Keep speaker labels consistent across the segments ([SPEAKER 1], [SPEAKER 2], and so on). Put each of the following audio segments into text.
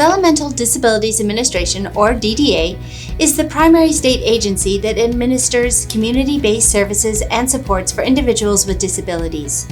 [SPEAKER 1] Developmental Disabilities Administration, or DDA, is the primary state agency that administers community-based services and supports for individuals with disabilities.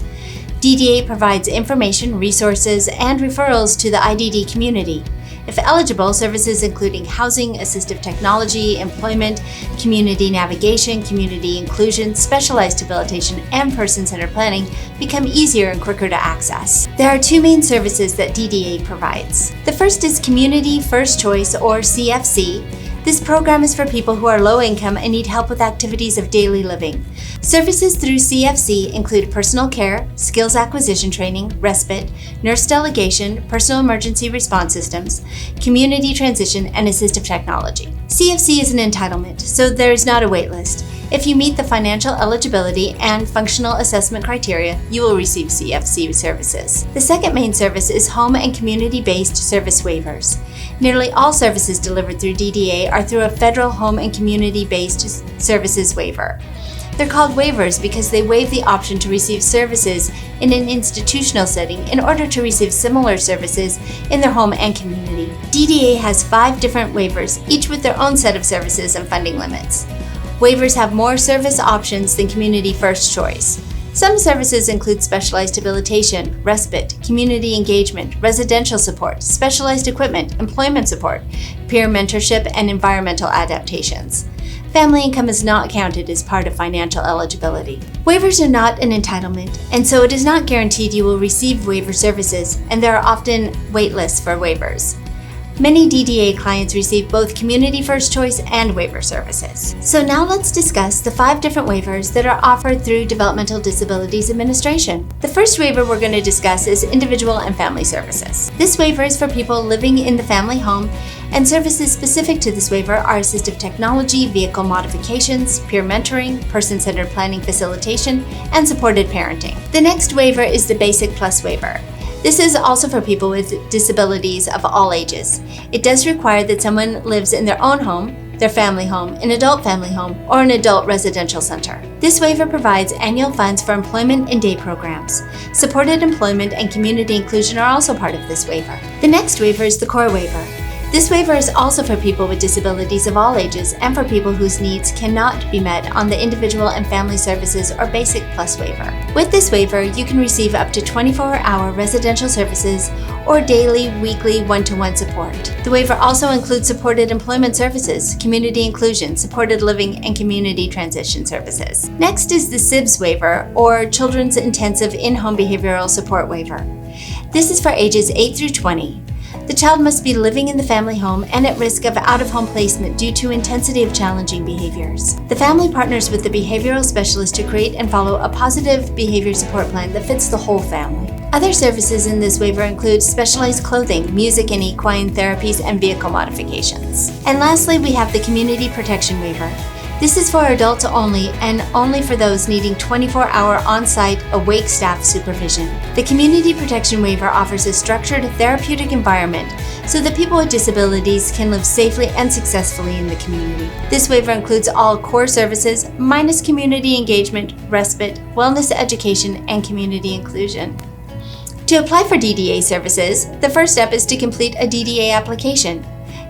[SPEAKER 1] DDA provides information, resources, and referrals to the IDD community. If eligible, services including housing, assistive technology, employment, community navigation, community inclusion, specialized rehabilitation, and person-centered planning become easier and quicker to access. There are two main services that DDA provides. The first is Community First Choice, or CFC. This program is for people who are low income and need help with activities of daily living. Services through CFC include personal care, skills acquisition training, respite, nurse delegation, personal emergency response systems, community transition, and assistive technology. CFC is an entitlement, so there is not a wait list. If you meet the financial eligibility and functional assessment criteria, you will receive CFC services. The second main service is home and community-based service waivers. Nearly all services delivered through DDA are through a federal home and community-based services waiver. They're called waivers because they waive the option to receive services in an institutional setting in order to receive similar services in their home and community. DDA has 5 different waivers, each with their own set of services and funding limits. Waivers have more service options than Community First Choice. Some services include specialized rehabilitation, respite, community engagement, residential support, specialized equipment, employment support, peer mentorship, and environmental adaptations. Family income is not counted as part of financial eligibility. Waivers are not an entitlement, and so it is not guaranteed you will receive waiver services, and there are often wait lists for waivers. Many DDA clients receive both Community First Choice and waiver services. So now let's discuss the 5 different waivers that are offered through Developmental Disabilities Administration. The first waiver we're going to discuss is Individual and Family Services. This waiver is for people living in the family home, and services specific to this waiver are assistive technology, vehicle modifications, peer mentoring, person-centered planning facilitation, and supported parenting. The next waiver is the Basic Plus waiver. This is also for people with disabilities of all ages. It does require that someone lives in their own home, their family home, an adult family home, or an adult residential center. This waiver provides annual funds for employment and day programs. Supported employment and community inclusion are also part of this waiver. The next waiver is the Core waiver. This waiver is also for people with disabilities of all ages and for people whose needs cannot be met on the Individual and Family Services or Basic Plus waiver. With this waiver, you can receive up to 24-hour residential services or daily, weekly, one-to-one support. The waiver also includes supported employment services, community inclusion, supported living, and community transition services. Next is the CIBS waiver, or Children's Intensive In-Home Behavioral Support waiver. This is for ages 8 through 20. The child must be living in the family home and at risk of out-of-home placement due to intensity of challenging behaviors. The family partners with the behavioral specialist to create and follow a positive behavior support plan that fits the whole family. Other services in this waiver include specialized clothing, music and equine therapies, and vehicle modifications. And lastly, we have the Community Protection waiver. This is for adults only and only for those needing 24-hour on-site awake staff supervision. The Community Protection Waiver offers a structured therapeutic environment so that people with disabilities can live safely and successfully in the community. This waiver includes all core services minus community engagement, respite, wellness education, and community inclusion. To apply for DDA services, the first step is to complete a DDA application.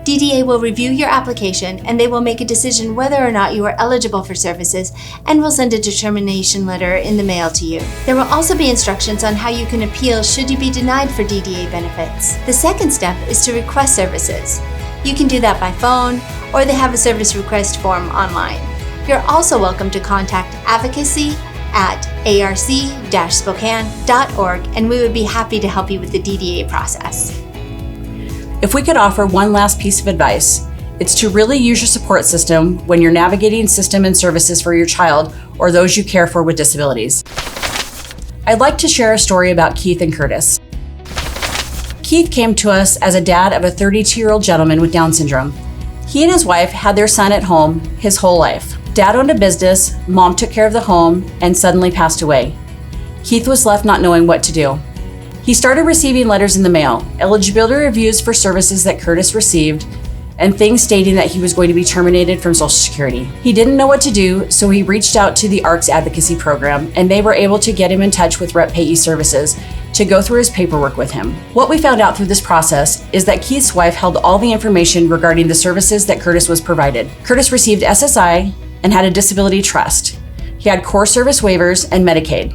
[SPEAKER 1] DDA will review your application and they will make a decision whether or not you are eligible for services and will send a determination letter in the mail to you. There will also be instructions on how you can appeal should you be denied for DDA benefits. The second step is to request services. You can do that by phone or they have a service request form online. You're also welcome to contact advocacy@arc-spokane.org and we would be happy to help you with the DDA process.
[SPEAKER 2] If we could offer one last piece of advice, it's to really use your support system when you're navigating system and services for your child or those you care for with disabilities. I'd like to share a story about Keith and Curtis. Keith came to us as a dad of a 32-year-old gentleman with Down syndrome. He and his wife had their son at home his whole life. Dad owned a business, mom took care of the home, and suddenly passed away. Keith was left not knowing what to do. He started receiving letters in the mail, eligibility reviews for services that Curtis received, and things stating that he was going to be terminated from Social Security. He didn't know what to do, so he reached out to the ARC's advocacy program, and they were able to get him in touch with Rep Payee Services to go through his paperwork with him. What we found out through this process is that Keith's wife held all the information regarding the services that Curtis was provided. Curtis received SSI and had a disability trust. He had core service waivers and Medicaid.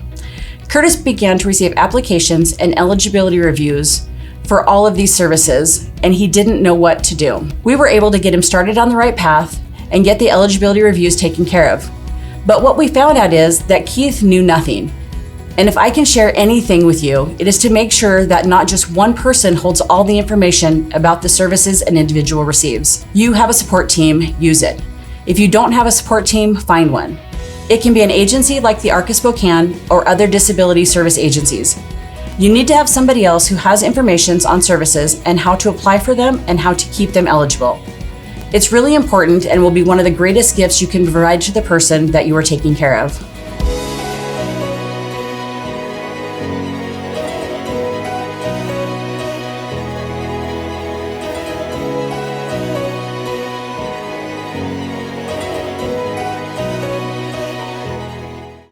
[SPEAKER 2] Curtis began to receive applications and eligibility reviews for all of these services, and he didn't know what to do. We were able to get him started on the right path and get the eligibility reviews taken care of. But what we found out is that Keith knew nothing. And if I can share anything with you, it is to make sure that not just one person holds all the information about the services an individual receives. You have a support team, use it. If you don't have a support team, find one. It can be an agency like the ARC of Spokane or other disability service agencies. You need to have somebody else who has information on services and how to apply for them and how to keep them eligible. It's really important and will be one of the greatest gifts you can provide to the person that you are taking care of.